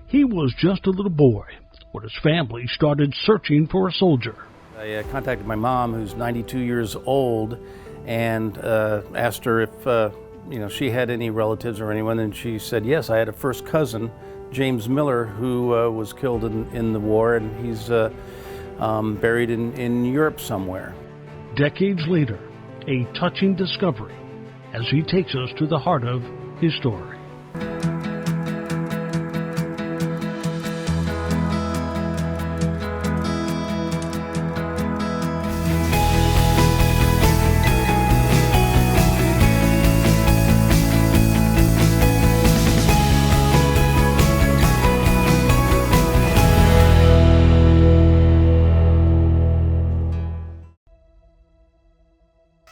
He was just a little boy when his family started searching for a soldier. I contacted my mom, who's 92 years old, and asked her if she had any relatives or anyone, and she said yes. I had a first cousin, James Miller, who was killed in the war, and he's buried in Europe somewhere. Decades later, a touching discovery as he takes us to the heart of his story.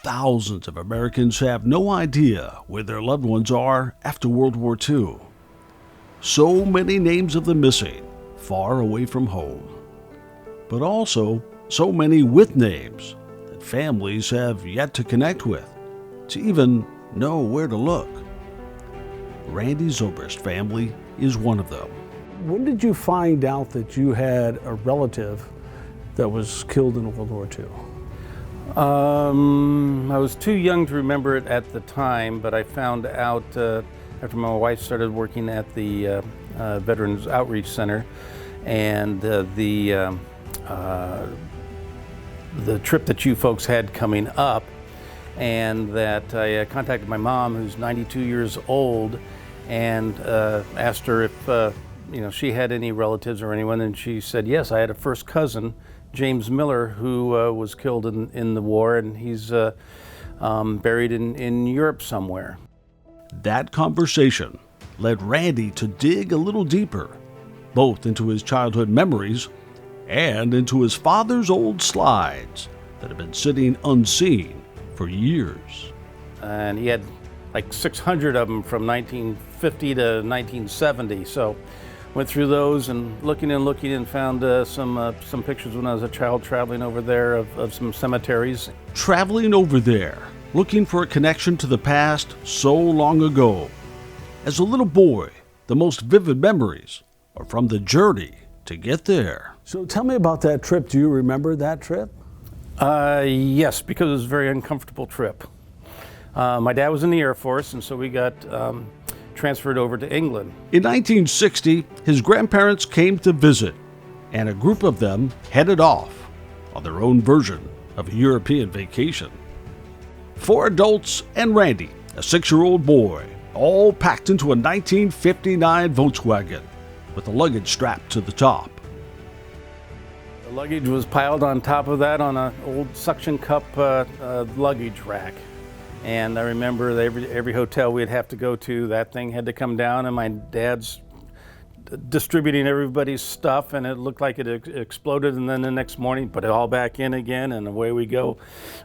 Thousands of Americans have no idea where their loved ones are after World War II. So many names of the missing, far away from home. But also, so many with names that families have yet to connect with, to even know where to look. Randy Zobrist family is one of them. When did you find out that you had a relative that was killed in World War II? I was too young to remember it at the time, but I found out after my wife started working at the Veterans Outreach Center, and the trip that you folks had coming up, and that I contacted my mom, who's 92 years old, and asked her if she had any relatives or anyone, and she said yes. I had a first cousin, James Miller, who was killed in the war, and he's buried in Europe somewhere. That conversation led Randy to dig a little deeper, both into his childhood memories and into his father's old slides that had been sitting unseen for years. And he had like 600 of them from 1950 to 1970, so went through those and looking and found some pictures when I was a child traveling over there of some cemeteries. Traveling over there, looking for a connection to the past so long ago. As a little boy, the most vivid memories are from the journey to get there. So tell me about that trip. Do you remember that trip? Yes, because it was a very uncomfortable trip. My dad was in the Air Force, and so we got transferred over to England. In 1960, his grandparents came to visit, and a group of them headed off on their own version of a European vacation. 4 adults and Randy, a 6-year-old boy, all packed into a 1959 Volkswagen with the luggage strapped to the top. The luggage was piled on top of that on an old suction cup luggage rack. And I remember every hotel we'd have to go to, that thing had to come down, and my dad's distributing everybody's stuff, and it looked like it exploded, and then the next morning put it all back in again, and away we go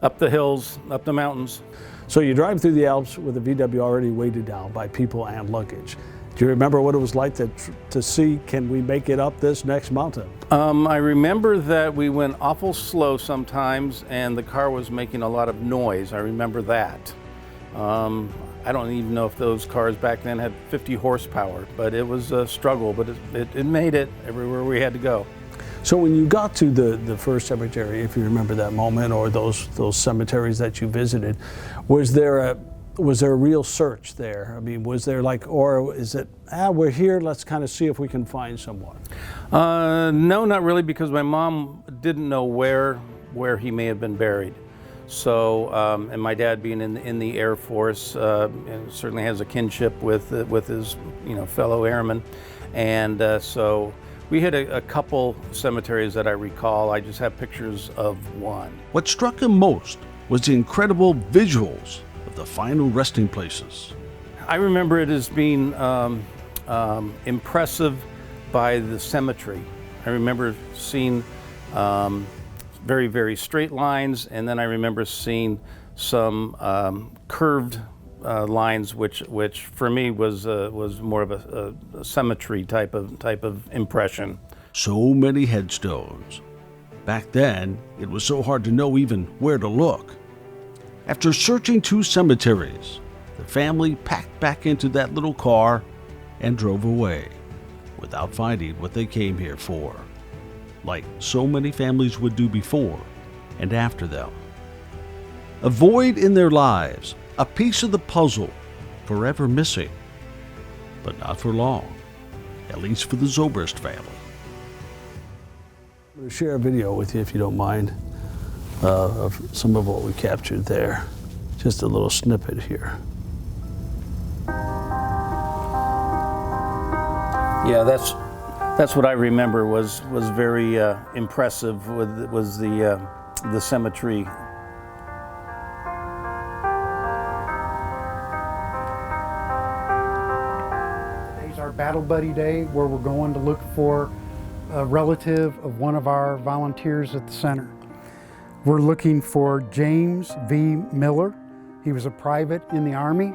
up the hills, up the mountains. So you drive through the Alps with a VW already weighted down by people and luggage. Do you remember what it was like to see, can we make it up this next mountain? I remember that we went awful slow sometimes, and the car was making a lot of noise. I remember that. I don't even know if those cars back then had 50 horsepower, but it was a struggle, but it made it everywhere we had to go. So when you got to the first cemetery, if you remember that moment, or those cemeteries that you visited, was there a real search there? I mean, was there or is it, we're here, let's kind of see if we can find someone? No, not really, because my mom didn't know where he may have been buried. So, and my dad being in the Air Force, certainly has a kinship with his fellow airmen, and so we had a couple cemeteries that I recall. I just have pictures of one. What struck him most was the incredible visuals of the final resting places. I remember it as being impressive by the symmetry. I remember seeing very, very straight lines, and then I remember seeing some curved lines, which for me was more of a symmetry type of impression. So many headstones. Back then, it was so hard to know even where to look. After searching 2 cemeteries, the family packed back into that little car and drove away. without finding what they came here for, like so many families would do before and after them. A void in their lives, a piece of the puzzle, forever missing, but not for long, at least for the Zobrist family. I'm going to share a video with you, if you don't mind, of some of what we captured there. Just a little snippet here. Yeah, that's what I remember was very impressive. Was the cemetery. Today's our Battle Buddy Day, where we're going to look for a relative of one of our volunteers at the center. We're looking for James V. Miller. He was a private in the Army.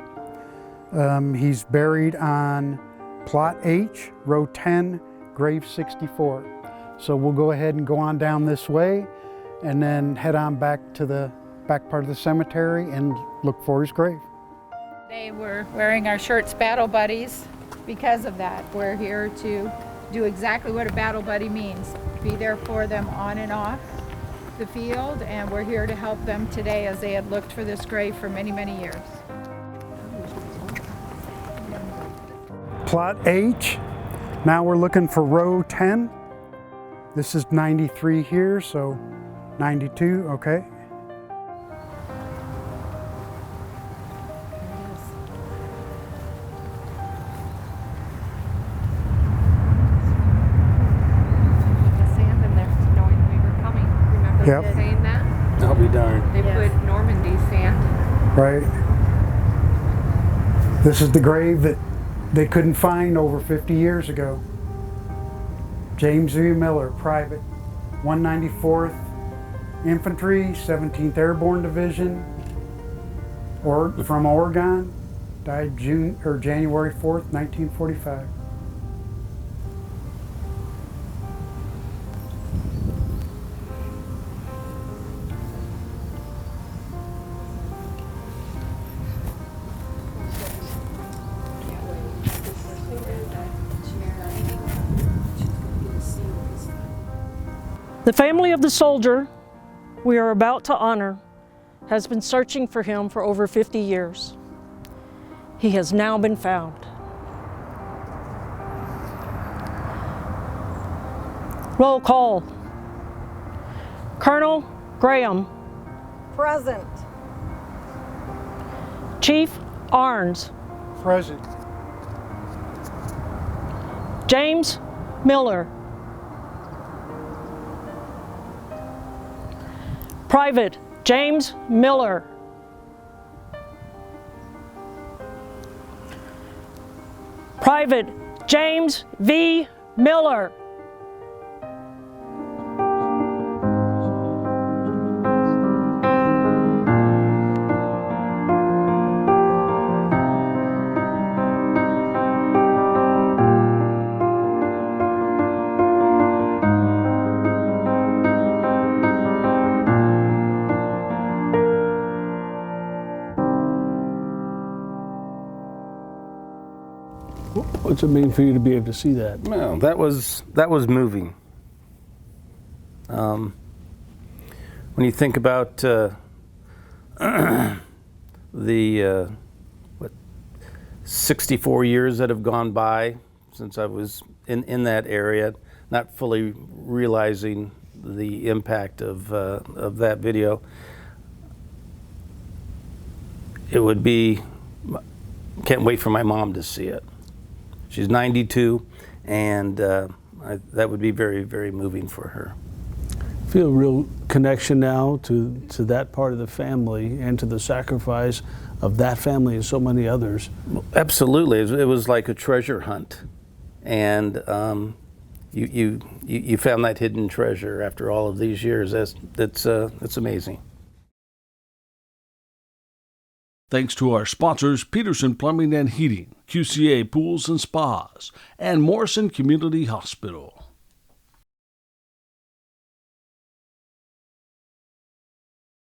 He's buried on Plot H, row 10, grave 64. So we'll go ahead and go on down this way and then head on back to the back part of the cemetery and look for his grave. Today we're wearing our shirts Battle Buddies because of that. We're here to do exactly what a battle buddy means. Be there for them on and off the field, and we're here to help them today as they had looked for this grave for many, many years. Plot H, now we're looking for row 10. This is 93 here, so 92, okay. Yep. Saying that? I'll be darned. They put Normandy sand. Right. This is the grave that they couldn't find over 50 years ago. James V. Miller, private, 194th Infantry, 17th Airborne Division, from Oregon, died January 4th, 1945. The family of the soldier we are about to honor has been searching for him for over 50 years. He has now been found. Roll call. Colonel Graham. Present. Chief Arns. Present. James Miller. Private James Miller. Private James V. Miller. What's it mean for you to be able to see that? Well, that was moving. When you think about the 64 years that have gone by since I was in that area, not fully realizing the impact of that video, it would be, can't wait for my mom to see it. She's 92, and that would be very, very moving for her. Feel a real connection now to that part of the family and to the sacrifice of that family and so many others. Absolutely, it was like a treasure hunt, and you found that hidden treasure after all of these years. That's amazing. Thanks to our sponsors, Petersen Plumbing and Heating, QCA Pools and Spas, and Morrison Community Hospital.